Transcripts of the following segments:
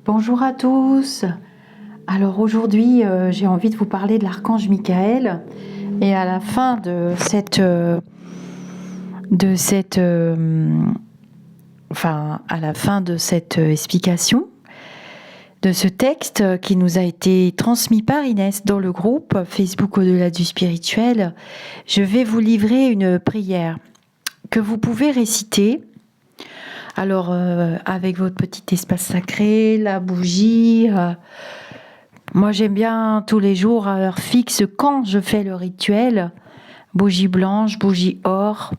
Bonjour à tous. Alors aujourd'hui, j'ai envie de vous parler de l'archange Michael. Et à la fin de cette explication, de ce texte qui nous a été transmis par Inès dans le groupe Facebook Au-delà du spirituel, je vais vous livrer une prière que vous pouvez réciter. Alors, avec votre petit espace sacré, la bougie. Moi, j'aime bien tous les jours à heure fixe quand je fais le rituel. Bougie blanche, bougie or,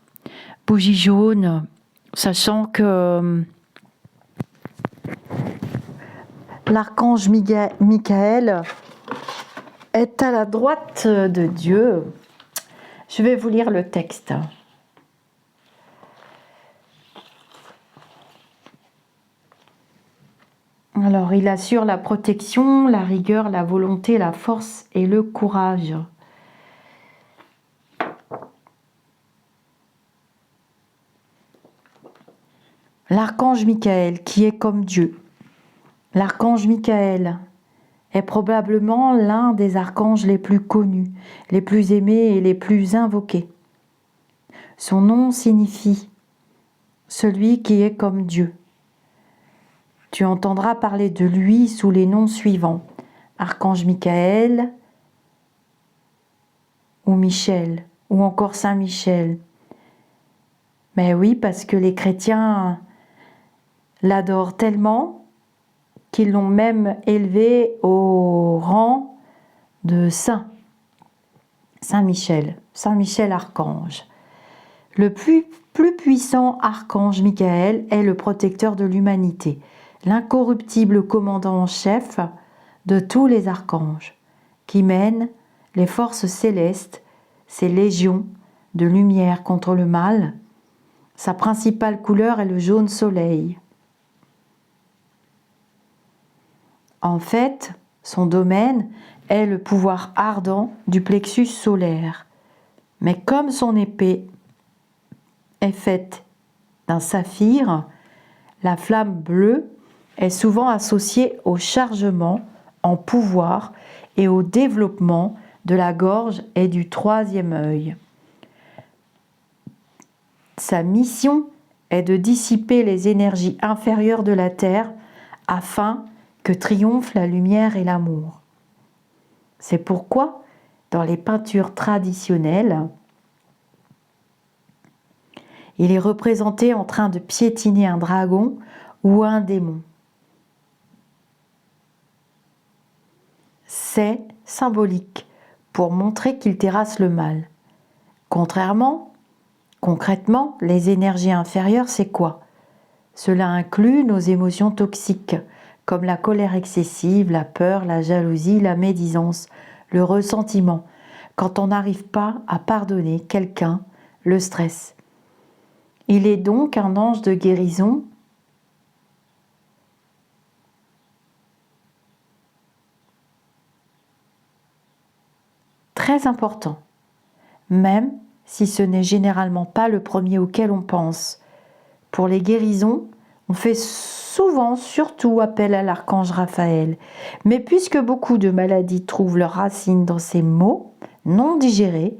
bougie jaune, sachant que l'archange Michael est à la droite de Dieu. Je vais vous lire le texte. Alors, il assure la protection, la rigueur, la volonté, la force et le courage. L'archange Michael, qui est comme Dieu. L'archange Michael est probablement l'un des archanges les plus connus, les plus aimés et les plus invoqués. Son nom signifie « celui qui est comme Dieu ». Tu entendras parler de lui sous les noms suivants, Archange Michael ou Michel, ou encore Saint Michel. Mais oui, parce que les chrétiens l'adorent tellement qu'ils l'ont même élevé au rang de saint. Saint Michel archange. Le plus puissant archange Michael est le protecteur de l'humanité, l'incorruptible commandant en chef de tous les archanges, qui mène les forces célestes, ses légions de lumière contre le mal. Sa principale couleur est le jaune soleil. En fait, son domaine est le pouvoir ardent du plexus solaire. Mais comme son épée est faite d'un saphir, la flamme bleue est souvent associée au chargement en pouvoir et au développement de la gorge et du troisième œil. Sa mission est de dissiper les énergies inférieures de la Terre afin que triomphent la lumière et l'amour. C'est pourquoi, dans les peintures traditionnelles, il est représenté en train de piétiner un dragon ou un démon. C'est symbolique pour montrer qu'il terrasse le mal. Concrètement, les énergies inférieures, c'est quoi? Cela inclut nos émotions toxiques, comme la colère excessive, la peur, la jalousie, la médisance, le ressentiment, quand on n'arrive pas à pardonner quelqu'un, le stress. Il est donc un ange de guérison très important, même si ce n'est généralement pas le premier auquel on pense. Pour les guérisons, on fait souvent surtout appel à l'archange Raphaël. Mais puisque beaucoup de maladies trouvent leurs racines dans ces maux non digérés,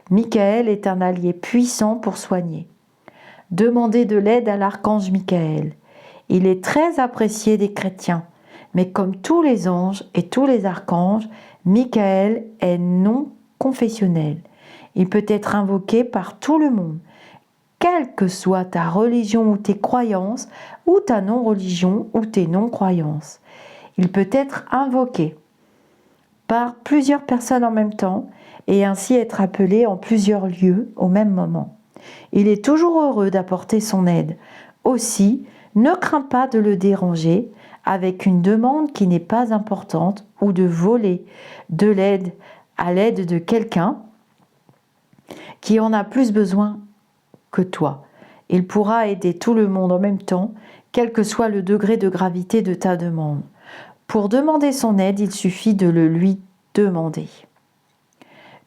Michael est un allié puissant pour soigner. Demandez de l'aide à l'archange Michael. Il est très apprécié des chrétiens, mais comme tous les anges et tous les archanges, Michael est non confessionnel. Il peut être invoqué par tout le monde, quelle que soit ta religion ou tes croyances, ou ta non-religion ou tes non-croyances. Il peut être invoqué par plusieurs personnes en même temps et ainsi être appelé en plusieurs lieux au même moment. Il est toujours heureux d'apporter son aide. Aussi, ne crains pas de le déranger avec une demande qui n'est pas importante ou de voler de l'aide à l'aide de quelqu'un qui en a plus besoin que toi. Il pourra aider tout le monde en même temps, quel que soit le degré de gravité de ta demande. Pour demander son aide, il suffit de le lui demander.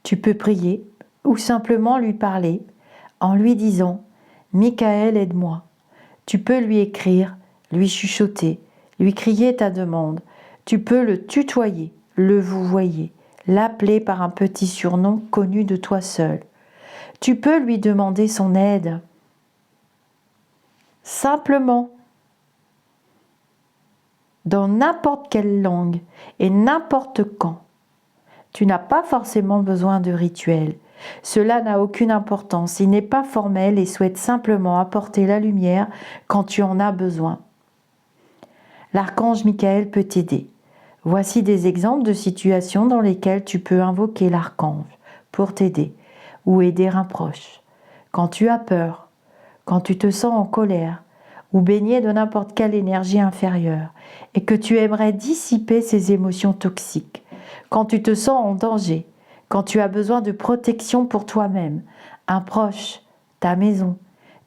Tu peux prier ou simplement lui parler en lui disant « Michael, aide-moi ». Tu peux lui écrire, lui chuchoter, lui crier ta demande. Tu peux le tutoyer, le vouvoyer, l'appeler par un petit surnom connu de toi seul. Tu peux lui demander son aide. Simplement, dans n'importe quelle langue et n'importe quand. Tu n'as pas forcément besoin de rituel. Cela n'a aucune importance, il n'est pas formel et souhaite simplement apporter la lumière quand tu en as besoin. L'archange Michael peut t'aider. Voici des exemples de situations dans lesquelles tu peux invoquer l'archange pour t'aider ou aider un proche. Quand tu as peur, quand tu te sens en colère ou baigné de n'importe quelle énergie inférieure et que tu aimerais dissiper ces émotions toxiques, quand tu te sens en danger, quand tu as besoin de protection pour toi-même, un proche, ta maison,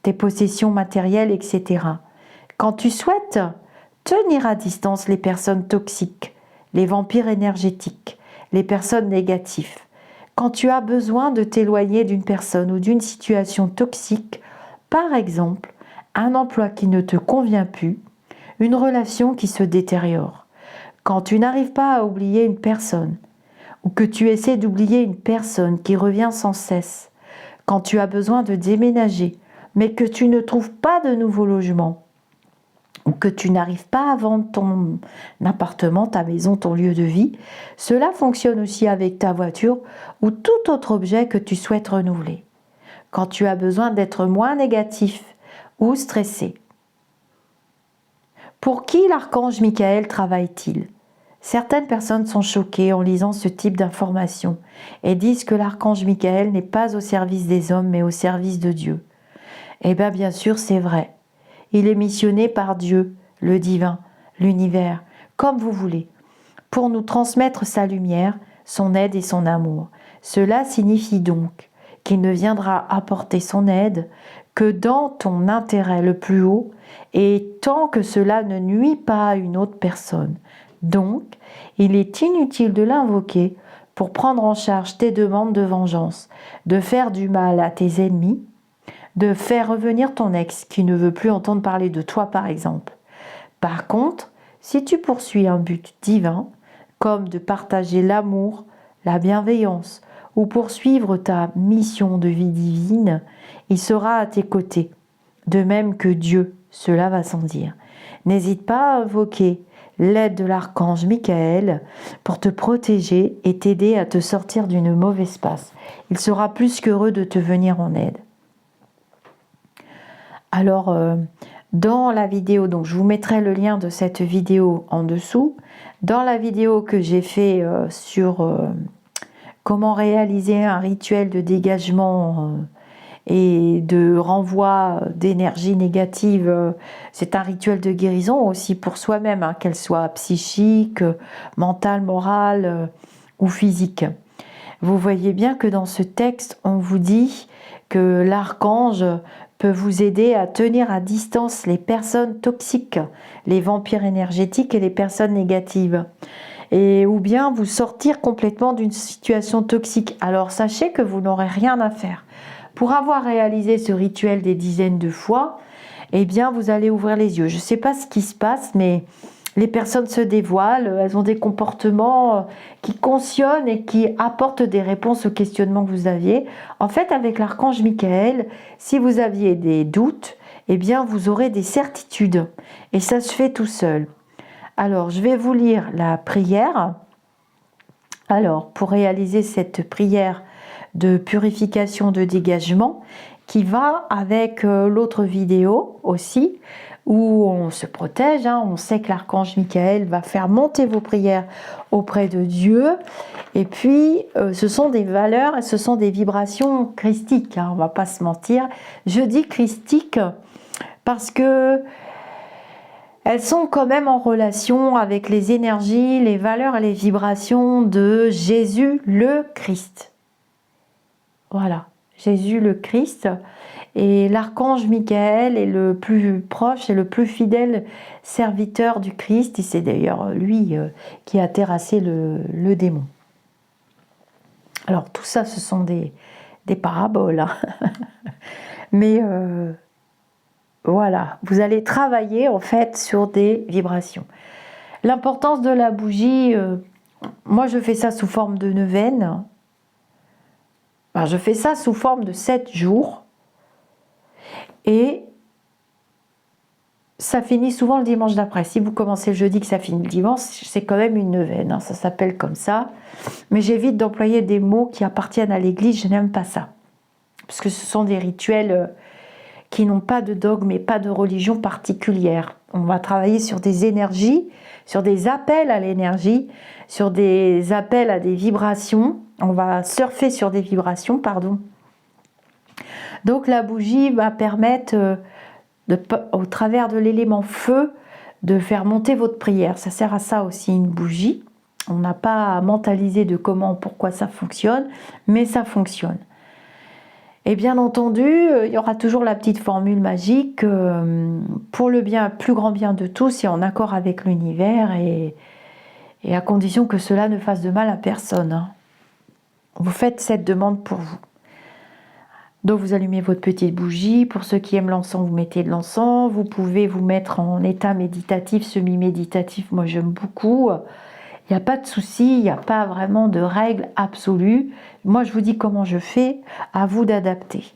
tes possessions matérielles, etc. Quand tu souhaites tenir à distance les personnes toxiques, les vampires énergétiques, les personnes négatives. Quand tu as besoin de t'éloigner d'une personne ou d'une situation toxique, par exemple, un emploi qui ne te convient plus, une relation qui se détériore. Quand tu n'arrives pas à oublier une personne, ou que tu essaies d'oublier une personne qui revient sans cesse, quand tu as besoin de déménager, mais que tu ne trouves pas de nouveau logement, ou que tu n'arrives pas à vendre ton appartement, ta maison, ton lieu de vie, cela fonctionne aussi avec ta voiture ou tout autre objet que tu souhaites renouveler. Quand tu as besoin d'être moins négatif ou stressé. Pour qui l'archange Michael travaille-t-il ? Certaines personnes sont choquées en lisant ce type d'informations et disent que l'archange Michael n'est pas au service des hommes mais au service de Dieu. Eh bien sûr, c'est vrai. Il est missionné par Dieu, le divin, l'univers, comme vous voulez, pour nous transmettre sa lumière, son aide et son amour. Cela signifie donc qu'il ne viendra apporter son aide que dans ton intérêt le plus haut et tant que cela ne nuit pas à une autre personne. Donc, il est inutile de l'invoquer pour prendre en charge tes demandes de vengeance, de faire du mal à tes ennemis, de faire revenir ton ex qui ne veut plus entendre parler de toi par exemple. Par contre, si tu poursuis un but divin, comme de partager l'amour, la bienveillance ou poursuivre ta mission de vie divine, il sera à tes côtés, de même que Dieu, cela va sans dire. N'hésite pas à invoquer l'aide de l'archange Michael pour te protéger et t'aider à te sortir d'une mauvaise passe. Il sera plus qu'heureux de te venir en aide. Alors, dans la vidéo, donc je vous mettrai le lien de cette vidéo en dessous. Dans la vidéo que j'ai fait sur comment réaliser un rituel de dégagement et de renvoi d'énergie négative, c'est un rituel de guérison aussi pour soi-même, hein, qu'elle soit psychique, mentale, morale ou physique. Vous voyez bien que dans ce texte, on vous dit que l'archange peut vous aider à tenir à distance les personnes toxiques, les vampires énergétiques et les personnes négatives. Et ou bien vous sortir complètement d'une situation toxique. Alors sachez que vous n'aurez rien à faire. Pour avoir réalisé ce rituel des dizaines de fois, eh bien vous allez ouvrir les yeux. Je ne sais pas ce qui se passe, mais les personnes se dévoilent, elles ont des comportements qui cautionnent et qui apportent des réponses aux questionnements que vous aviez. En fait, avec l'archange Michael, si vous aviez des doutes, eh bien vous aurez des certitudes. Et ça se fait tout seul. Alors, je vais vous lire la prière. Alors, pour réaliser cette prière de purification, de dégagement, qui va avec l'autre vidéo aussi, où on se protège, hein, on sait que l'archange Michael va faire monter vos prières auprès de Dieu, et puis ce sont des valeurs, et ce sont des vibrations christiques, hein, on ne va pas se mentir. Je dis christiques parce que elles sont quand même en relation avec les énergies, les valeurs et les vibrations de Jésus le Christ. Voilà, Jésus le Christ. Et l'archange Michael est le plus proche et le plus fidèle serviteur du Christ. Et c'est d'ailleurs lui qui a terrassé le démon. Alors tout ça, ce sont des paraboles. Hein. Mais Voilà, vous allez travailler en fait sur des vibrations. L'importance de la bougie, moi je fais ça sous forme de neuvaine. Enfin, je fais ça sous forme de 7 jours. Et ça finit souvent le dimanche d'après. Si vous commencez le jeudi que ça finit le dimanche, c'est quand même une neuvaine, hein, ça s'appelle comme ça. Mais j'évite d'employer des mots qui appartiennent à l'église, je n'aime pas ça. Parce que ce sont des rituels qui n'ont pas de dogme et pas de religion particulière. On va travailler sur des énergies, sur des appels à l'énergie, sur des appels à des vibrations. On va surfer sur des vibrations, pardon. Donc la bougie va permettre, au travers de l'élément feu, de faire monter votre prière. Ça sert à ça aussi une bougie. On n'a pas à mentaliser de comment, pourquoi ça fonctionne, mais ça fonctionne. Et bien entendu, il y aura toujours la petite formule magique pour le bien, plus grand bien de tous et en accord avec l'univers et à condition que cela ne fasse de mal à personne. Hein. Vous faites cette demande pour vous. Donc vous allumez votre petite bougie. Pour ceux qui aiment l'encens, vous mettez de l'encens. Vous pouvez vous mettre en état méditatif, semi-méditatif. Moi j'aime beaucoup. Il n'y a pas de souci, il n'y a pas vraiment de règle absolue. Moi, je vous dis comment je fais, à vous d'adapter.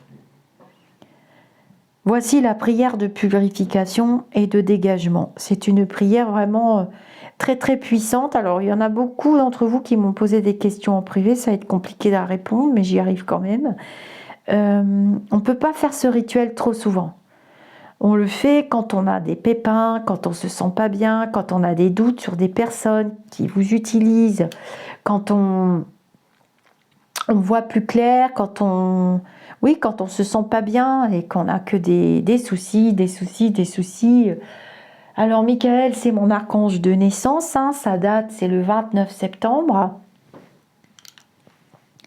Voici la prière de purification et de dégagement. C'est une prière vraiment très très puissante. Alors, il y en a beaucoup d'entre vous qui m'ont posé des questions en privé. Ça va être compliqué à répondre, mais j'y arrive quand même. On ne peut pas faire ce rituel trop souvent. On le fait quand on a des pépins, quand on se sent pas bien, quand on a des doutes sur des personnes qui vous utilisent, quand on voit plus clair, quand on se sent pas bien et qu'on a que des soucis. Alors Michael, c'est mon archange de naissance, hein, sa date c'est le 29 septembre.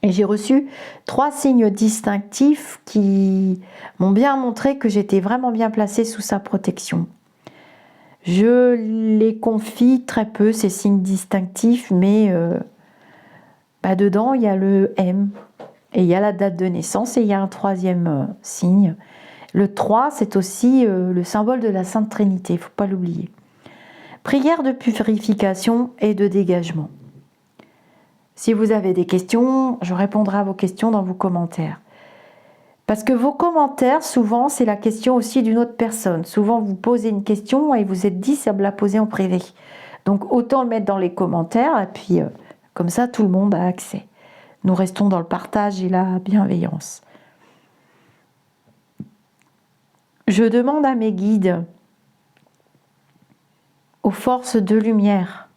Et j'ai reçu 3 signes distinctifs qui m'ont bien montré que j'étais vraiment bien placée sous sa protection. Je les confie très peu, ces signes distinctifs, mais dedans, il y a le M, et il y a la date de naissance, et il y a un 3e signe. Le 3, c'est aussi le symbole de la Sainte Trinité, il ne faut pas l'oublier. Prière de purification et de dégagement. Si vous avez des questions, je répondrai à vos questions dans vos commentaires. Parce que vos commentaires, souvent, c'est la question aussi d'une autre personne. Souvent, vous posez une question et vous êtes dit, ça me l'a posée en privé. Donc, autant le mettre dans les commentaires et puis, comme ça, tout le monde a accès. Nous restons dans le partage et la bienveillance. Je demande à mes guides, aux forces de lumière,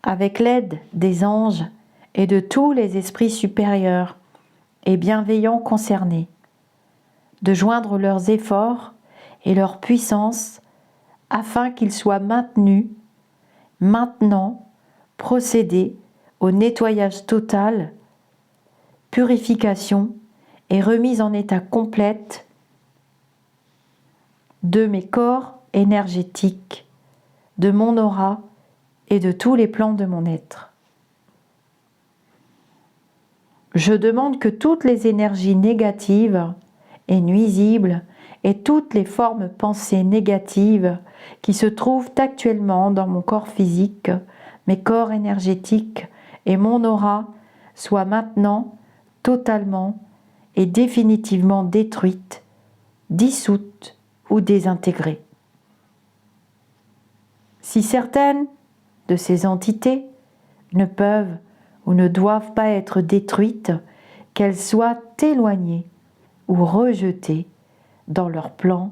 avec l'aide des anges et de tous les esprits supérieurs et bienveillants concernés, de joindre leurs efforts et leur puissance afin qu'ils soient maintenus, maintenant, procéder au nettoyage total, purification et remise en état complète de mes corps énergétiques, de mon aura et de tous les plans de mon être. Je demande que toutes les énergies négatives et nuisibles et toutes les formes pensées négatives qui se trouvent actuellement dans mon corps physique, mes corps énergétiques et mon aura soient maintenant totalement et définitivement détruites, dissoutes ou désintégrées. Si certaines de ces entités ne peuvent ou ne doivent pas être détruites, qu'elles soient éloignées ou rejetées dans leur plan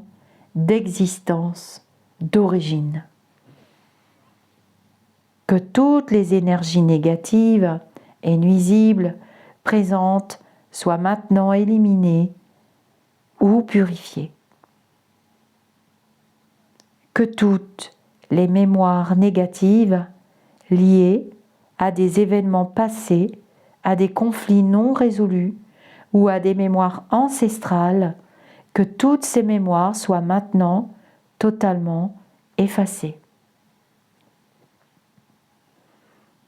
d'existence d'origine. Que toutes les énergies négatives et nuisibles présentes soient maintenant éliminées ou purifiées. Que toutes les mémoires négatives liées à des événements passés, à des conflits non résolus ou à des mémoires ancestrales, que toutes ces mémoires soient maintenant totalement effacées.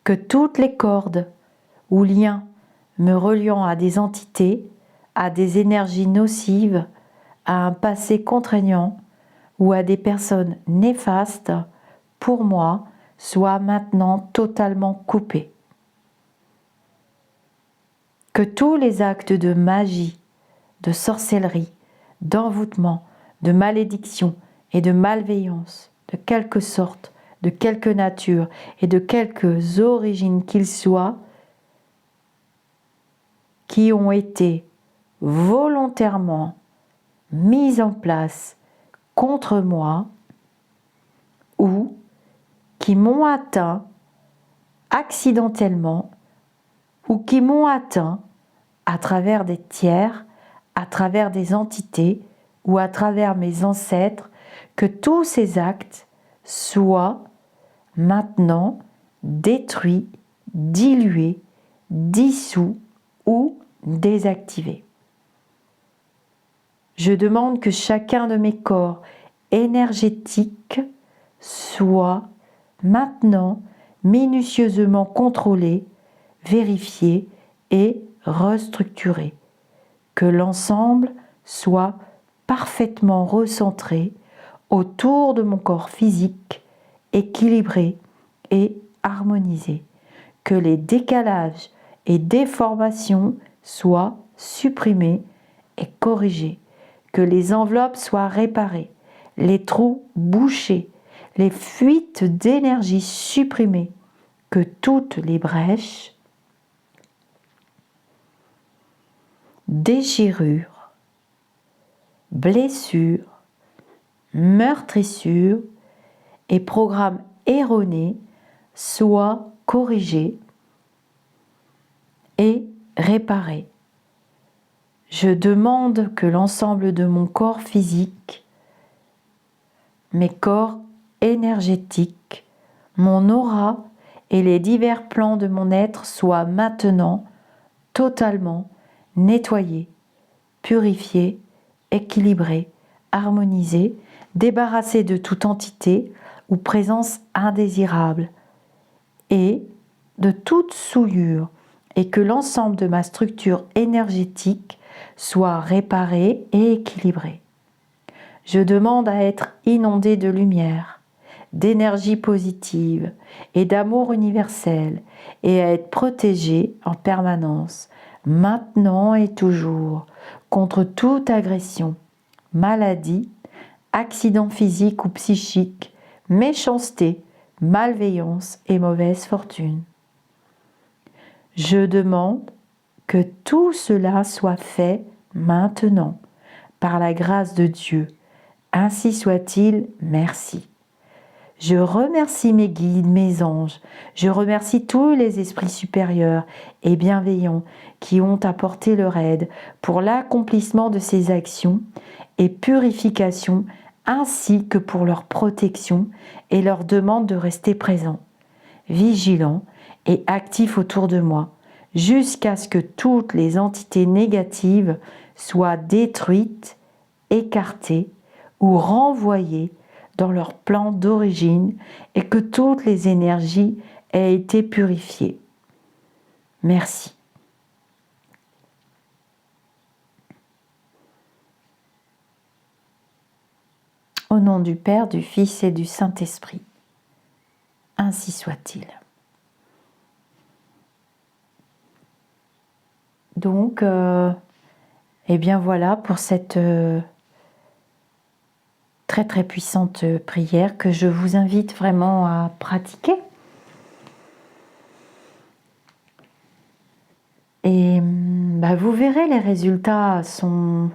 Que toutes les cordes ou liens me reliant à des entités, à des énergies nocives, à un passé contraignant ou à des personnes néfastes pour moi soient maintenant totalement coupés. Que tous les actes de magie, de sorcellerie, d'envoûtement, de malédiction et de malveillance, de quelque sorte, de quelque nature et de quelques origines qu'ils soient, qui ont été volontairement mis en place contre moi ou qui m'ont atteint accidentellement ou qui m'ont atteint à travers des tiers, à travers des entités ou à travers mes ancêtres, que tous ces actes soient maintenant détruits, dilués, dissous ou désactivés. Je demande que chacun de mes corps énergétiques soit maintenant minutieusement contrôlé, vérifié et restructuré. Que l'ensemble soit parfaitement recentré autour de mon corps physique, équilibré et harmonisé. Que les décalages et déformations soient supprimés et corrigés. Que les enveloppes soient réparées, les trous bouchés, les fuites d'énergie supprimées. Que toutes les brèches, déchirures, blessures, meurtrissures et programmes erronés soient corrigés et réparés. Je demande que l'ensemble de mon corps physique, mes corps énergétiques, mon aura et les divers plans de mon être soient maintenant totalement nettoyés, purifiés, équilibrés, harmonisés, débarrassés de toute entité ou présence indésirable et de toute souillure, et que l'ensemble de ma structure énergétique soit réparé et équilibré. Je demande à être inondé de lumière, d'énergie positive et d'amour universel et à être protégé en permanence, maintenant et toujours, contre toute agression, maladie, accident physique ou psychique, méchanceté, malveillance et mauvaise fortune. Je demande que tout cela soit fait maintenant, par la grâce de Dieu. Ainsi soit-il, merci. Je remercie mes guides, mes anges, je remercie tous les esprits supérieurs et bienveillants qui ont apporté leur aide pour l'accomplissement de ces actions et purification, ainsi que pour leur protection et leur demande de rester présents, vigilants et actifs autour de moi, jusqu'à ce que toutes les entités négatives soient détruites, écartées ou renvoyées dans leur plan d'origine et que toutes les énergies aient été purifiées. Merci. Au nom du Père, du Fils et du Saint-Esprit. Ainsi soit-il. Donc, eh bien voilà pour cette très très puissante prière que je vous invite vraiment à pratiquer. Et vous verrez, les résultats sont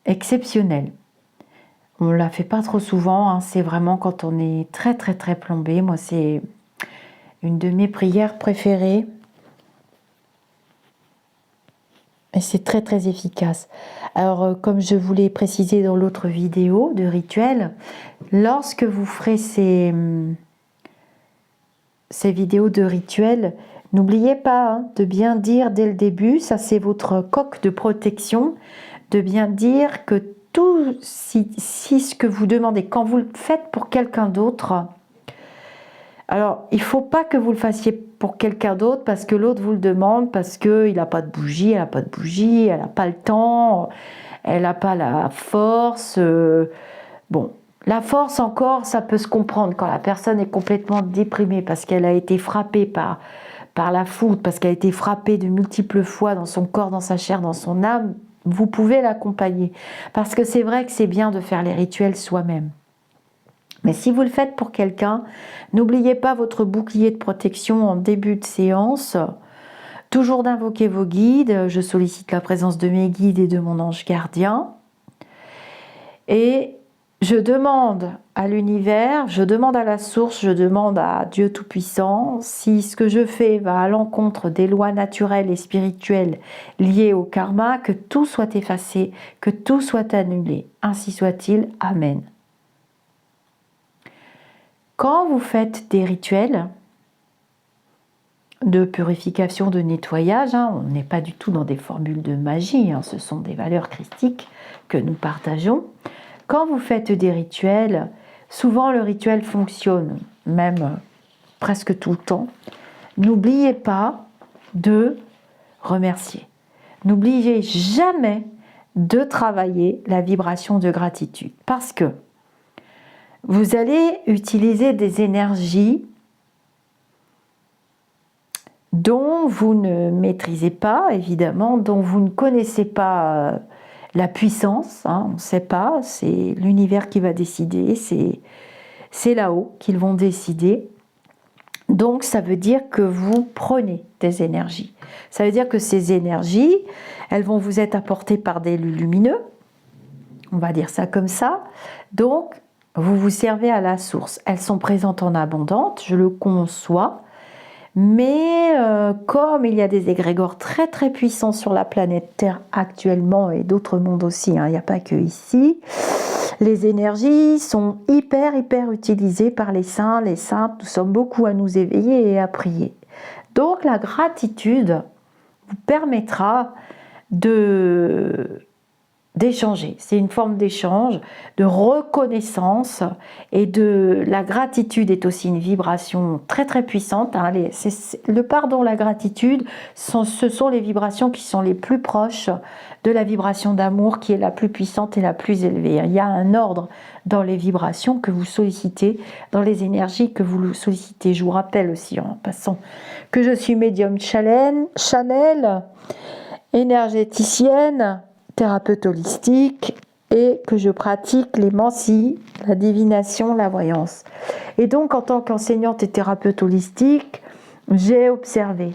exceptionnels. On ne la fait pas trop souvent, hein, c'est vraiment quand on est très très très plombé. Moi, c'est une de mes prières préférées. Et c'est très très efficace. Alors, comme je vous l'ai précisé dans l'autre vidéo de rituel, lorsque vous ferez ces vidéos de rituel, n'oubliez pas de bien dire dès le début, ça c'est votre coque de protection, de bien dire que tout, si ce que vous demandez, quand vous le faites pour quelqu'un d'autre, Alors, il ne faut pas que vous le fassiez pour quelqu'un d'autre parce que l'autre vous le demande, parce qu'il n'a pas de bougie, elle n'a pas de bougie, elle n'a pas le temps, elle n'a pas la force. Bon, la force encore, ça peut se comprendre quand la personne est complètement déprimée parce qu'elle a été frappée par la foudre, parce qu'elle a été frappée de multiples fois dans son corps, dans sa chair, dans son âme. Vous pouvez l'accompagner. Parce que c'est vrai que c'est bien de faire les rituels soi-même. Mais si vous le faites pour quelqu'un, n'oubliez pas votre bouclier de protection en début de séance. Toujours d'invoquer vos guides. Je sollicite la présence de mes guides et de mon ange gardien. Et je demande à l'univers, je demande à la source, je demande à Dieu Tout-Puissant si ce que je fais va à l'encontre des lois naturelles et spirituelles liées au karma, que tout soit effacé, que tout soit annulé. Ainsi soit-il. Amen. Quand vous faites des rituels de purification, de nettoyage, on n'est pas du tout dans des formules de magie, ce sont des valeurs christiques que nous partageons. Quand vous faites des rituels, souvent le rituel fonctionne, même presque tout le temps. N'oubliez pas de remercier. N'oubliez jamais de travailler la vibration de gratitude parce que vous allez utiliser des énergies dont vous ne maîtrisez pas, évidemment, dont vous ne connaissez pas la puissance, on ne sait pas, c'est l'univers qui va décider, c'est là-haut qu'ils vont décider. Donc ça veut dire que vous prenez des énergies. Ça veut dire que ces énergies, elles vont vous être apportées par des lumineux, on va dire ça comme ça. Donc vous vous servez à la source. Elles sont présentes en abondance, je le conçois. Mais comme il y a des égrégores très très puissants sur la planète Terre actuellement et d'autres mondes aussi, il n'y a pas que ici, les énergies sont hyper utilisées par les saints, les saintes. Nous sommes beaucoup à nous éveiller et à prier. Donc la gratitude vous permettra d'échanger. C'est une forme d'échange, de reconnaissance et la gratitude est aussi une vibration très très puissante. Le pardon, la gratitude, ce sont les vibrations qui sont les plus proches de la vibration d'amour qui est la plus puissante et la plus élevée. Il y a un ordre dans les vibrations que vous sollicitez, dans les énergies que vous sollicitez. Je vous rappelle aussi en passant que je suis médium Chanel, énergéticienne, thérapeute holistique et que je pratique les mancies, la divination, la voyance. Et donc, en tant qu'enseignante et thérapeute holistique, j'ai observé,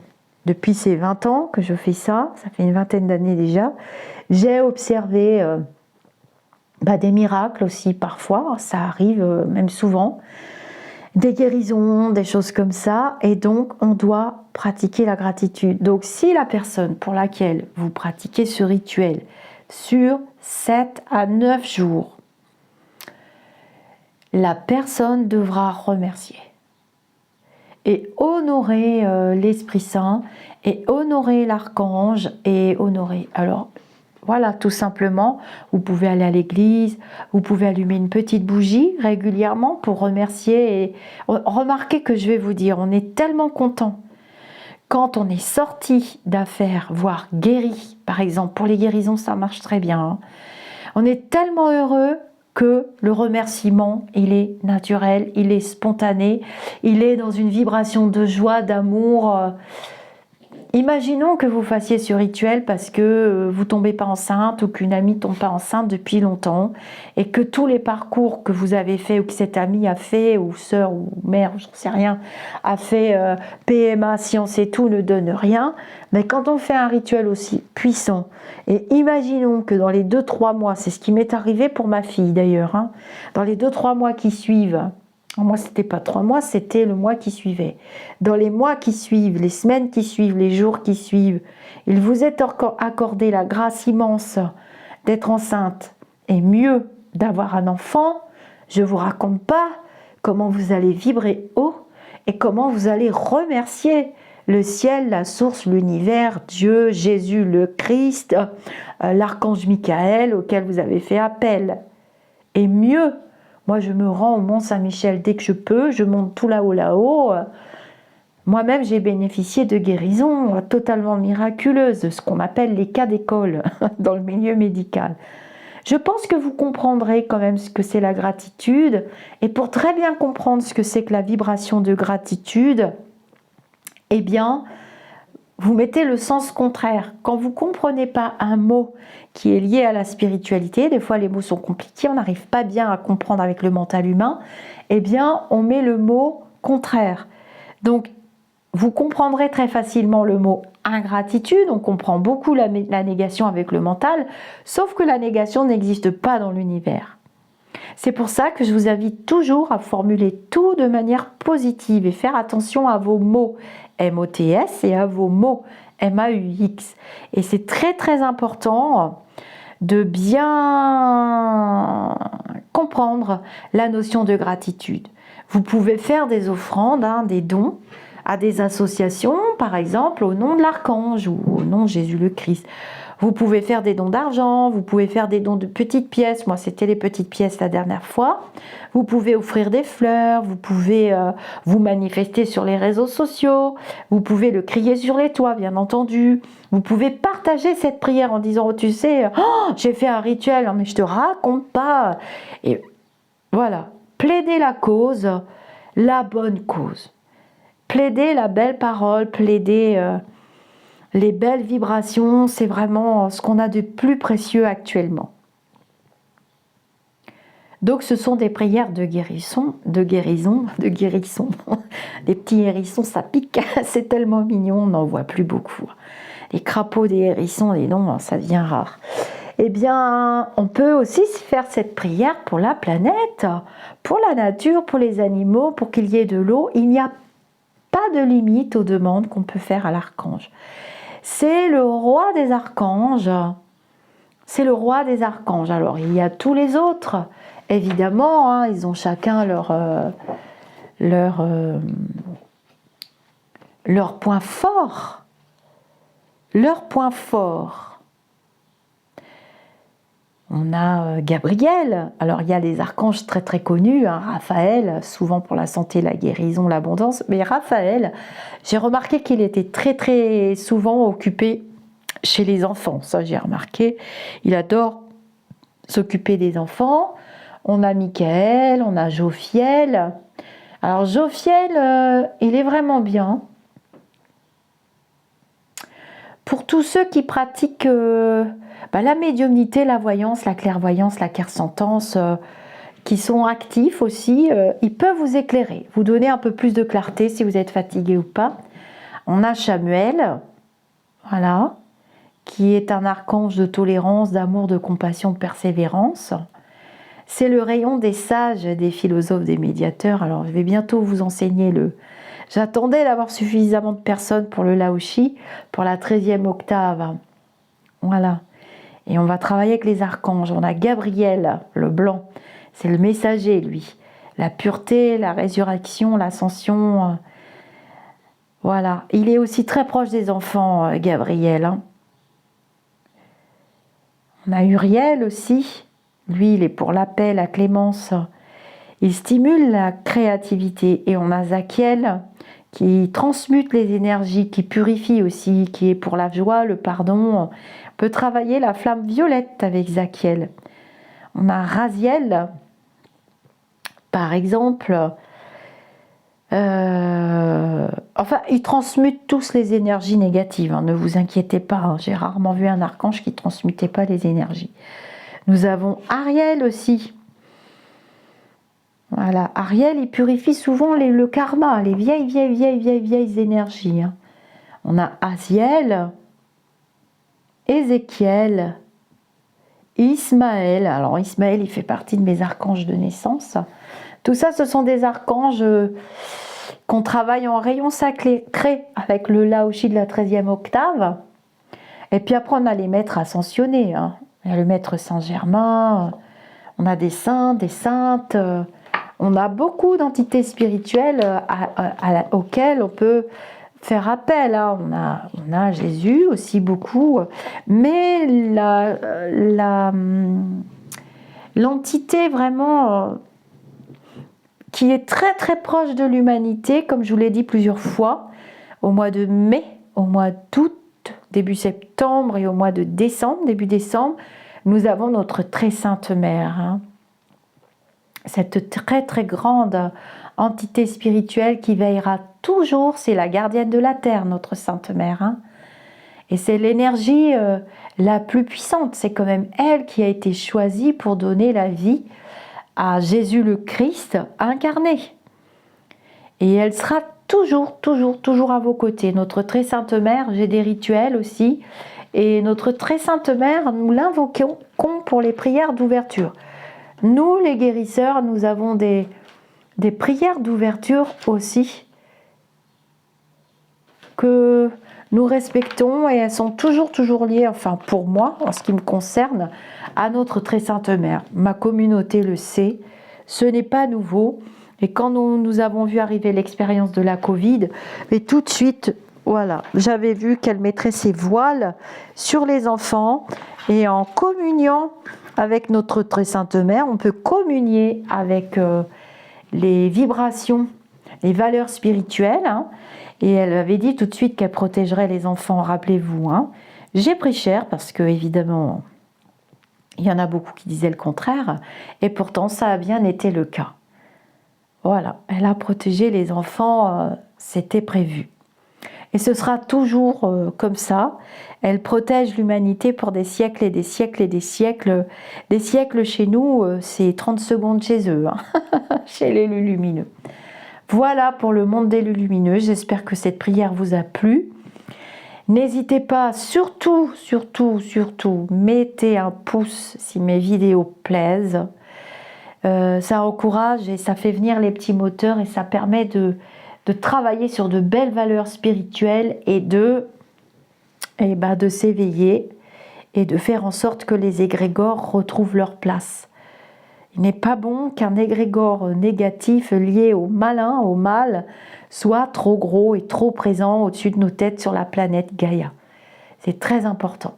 depuis ces 20 ans que je fais ça fait une vingtaine d'années déjà, j'ai observé des miracles aussi parfois, ça arrive même souvent, des guérisons, des choses comme ça, et donc on doit pratiquer la gratitude. Donc si la personne pour laquelle vous pratiquez ce rituel sur 7 à 9 jours, la personne devra remercier et honorer l'Esprit Saint et honorer l'archange et honorer. Alors voilà, tout simplement, vous pouvez aller à l'église, vous pouvez allumer une petite bougie régulièrement pour remercier. Et remarquez que je vais vous dire, on est tellement content quand on est sorti d'affaires, voire guéri, par exemple, pour les guérisons, ça marche très bien. On est tellement heureux que le remerciement, il est naturel, il est spontané, il est dans une vibration de joie, d'amour. Imaginons que vous fassiez ce rituel parce que vous ne tombez pas enceinte ou qu'une amie ne tombe pas enceinte depuis longtemps et que tous les parcours que vous avez fait ou que cette amie a fait, ou sœur ou mère, je ne sais rien, a fait PMA, science et tout, ne donne rien. Mais quand on fait un rituel aussi puissant, et imaginons que dans les 2-3 mois, c'est ce qui m'est arrivé pour ma fille d'ailleurs, dans les 2-3 mois qui suivent, moi, c'était pas 3 mois, c'était le mois qui suivait. Dans les mois qui suivent, les semaines qui suivent, les jours qui suivent, il vous est accordé la grâce immense d'être enceinte et mieux d'avoir un enfant. Je vous raconte pas comment vous allez vibrer haut et comment vous allez remercier le ciel, la source, l'univers, Dieu, Jésus, le Christ, l'archange Michael auquel vous avez fait appel. Et mieux, Moi, je me rends au Mont Saint-Michel dès que je peux, je monte tout là-haut. Moi-même, j'ai bénéficié de guérisons totalement miraculeuses, ce qu'on appelle les cas d'école dans le milieu médical. Je pense que vous comprendrez quand même ce que c'est la gratitude. Et pour très bien comprendre ce que c'est que la vibration de gratitude, eh bien, vous mettez le sens contraire. Quand vous ne comprenez pas un mot qui est lié à la spiritualité, des fois les mots sont compliqués, on n'arrive pas bien à comprendre avec le mental humain, eh bien, on met le mot contraire. Donc, vous comprendrez très facilement le mot ingratitude, on comprend beaucoup la négation avec le mental, sauf que la négation n'existe pas dans l'univers. C'est pour ça que je vous invite toujours à formuler tout de manière positive et faire attention à vos mots M-O-T-S et à vos mots M-A-U-X. Et c'est très très important de bien comprendre la notion de gratitude. Vous pouvez faire des offrandes, des dons, à des associations, par exemple, au nom de l'archange ou au nom de Jésus le Christ. Vous pouvez faire des dons d'argent, vous pouvez faire des dons de petites pièces. Moi, c'était les petites pièces la dernière fois. Vous pouvez offrir des fleurs, vous pouvez vous manifester sur les réseaux sociaux, vous pouvez le crier sur les toits, bien entendu. Vous pouvez partager cette prière en disant, oh, tu sais, j'ai fait un rituel, mais je te raconte pas. Et voilà, plaider la cause, la bonne cause. Plaider la belle parole, plaider les belles vibrations, c'est vraiment ce qu'on a de plus précieux actuellement. Donc ce sont des prières de guérison. Des petits hérissons, ça pique, c'est tellement mignon, on n'en voit plus beaucoup. Les crapauds des hérissons, les noms, ça devient rare. Eh bien, on peut aussi faire cette prière pour la planète, pour la nature, pour les animaux, pour qu'il y ait de l'eau. Il n'y a pas de limite aux demandes qu'on peut faire à l'archange. C'est le roi des archanges. C'est le roi des archanges. Alors, il y a tous les autres. Évidemment, ils ont chacun leur point fort. Leur point fort. On a Gabriel. Alors, il y a les archanges très très connus. Raphaël, souvent pour la santé, la guérison, l'abondance. Mais Raphaël, j'ai remarqué qu'il était très très souvent occupé chez les enfants. Ça, j'ai remarqué. Il adore s'occuper des enfants. On a Michael, on a Jophiel. Alors, Jophiel, il est vraiment bien. Pour tous ceux qui pratiquent la médiumnité, la voyance, la clairvoyance, la clairsentence, qui sont actifs aussi, ils peuvent vous éclairer, vous donner un peu plus de clarté si vous êtes fatigué ou pas. On a Samuel, voilà, qui est un archange de tolérance, d'amour, de compassion, de persévérance. C'est le rayon des sages, des philosophes, des médiateurs. Alors, je vais bientôt vous enseigner J'attendais d'avoir suffisamment de personnes pour le Laoshi, pour la 13e octave. Voilà. Et on va travailler avec les archanges. On a Gabriel, le blanc. C'est le messager, lui. La pureté, la résurrection, l'ascension. Voilà. Il est aussi très proche des enfants, Gabriel. On a Uriel aussi. Lui, il est pour la paix, la clémence. Il stimule la créativité. Et on a Zachiel, qui transmute les énergies, qui purifie aussi, qui est pour la joie, le pardon. On peut travailler la flamme violette avec Zachiel. On a Raziel, par exemple. Ils transmutent tous les énergies négatives, ne vous inquiétez pas. J'ai rarement vu un archange qui ne transmutait pas les énergies. Nous avons Ariel aussi. Voilà, Ariel, il purifie souvent le karma, les vieilles énergies. On a Aziel, Ézéchiel, Ismaël. Alors Ismaël, il fait partie de mes archanges de naissance. Tout ça, ce sont des archanges qu'on travaille en rayon sacré avec le Laoshi de la 13e octave. Et puis après, on a les maîtres ascensionnés. Il y a le maître Saint-Germain, on a des saints, des saintes. On a beaucoup d'entités spirituelles auxquelles on peut faire appel. On a Jésus aussi beaucoup, mais l'entité vraiment qui est très très proche de l'humanité, comme je vous l'ai dit plusieurs fois, au mois de mai, au mois d'août, début septembre et au mois de décembre, début décembre, nous avons notre très sainte mère. Hein. Cette très très grande entité spirituelle qui veillera toujours, c'est la gardienne de la terre, notre sainte mère. Hein. Et c'est l'énergie la plus puissante, c'est quand même elle qui a été choisie pour donner la vie à Jésus le Christ incarné. Et elle sera toujours à vos côtés. Notre très sainte mère, j'ai des rituels aussi, et notre très sainte mère, nous l'invoquons pour les prières d'ouverture. Nous, les guérisseurs, nous avons des prières d'ouverture aussi que nous respectons et elles sont toujours liées, enfin pour moi, en ce qui me concerne, à notre très sainte mère. Ma communauté le sait, ce n'est pas nouveau. Et quand nous avons vu arriver l'expérience de la Covid, et tout de suite, voilà, j'avais vu qu'elle mettrait ses voiles sur les enfants et en communiant avec notre très sainte mère, on peut communier avec les vibrations, les valeurs spirituelles. Hein, et elle avait dit tout de suite qu'elle protégerait les enfants, rappelez-vous. Hein. J'ai pris cher parce que, évidemment, il y en a beaucoup qui disaient le contraire. Et pourtant, ça a bien été le cas. Voilà, elle a protégé les enfants, c'était prévu. Et ce sera toujours comme ça. Elle protège l'humanité pour des siècles et des siècles et des siècles. Des siècles chez nous, c'est 30 secondes chez eux, hein, chez l'élu lumineux. Voilà pour le monde d'élu lumineux. J'espère que cette prière vous a plu. N'hésitez pas, surtout, mettez un pouce si mes vidéos plaisent. Ça encourage et ça fait venir les petits moteurs et ça permet de travailler sur de belles valeurs spirituelles et de s'éveiller et de faire en sorte que les égrégores retrouvent leur place. Il n'est pas bon qu'un égrégore négatif lié au malin, au mal, soit trop gros et trop présent au-dessus de nos têtes sur la planète Gaïa. C'est très important.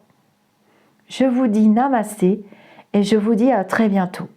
Je vous dis namasté et je vous dis à très bientôt.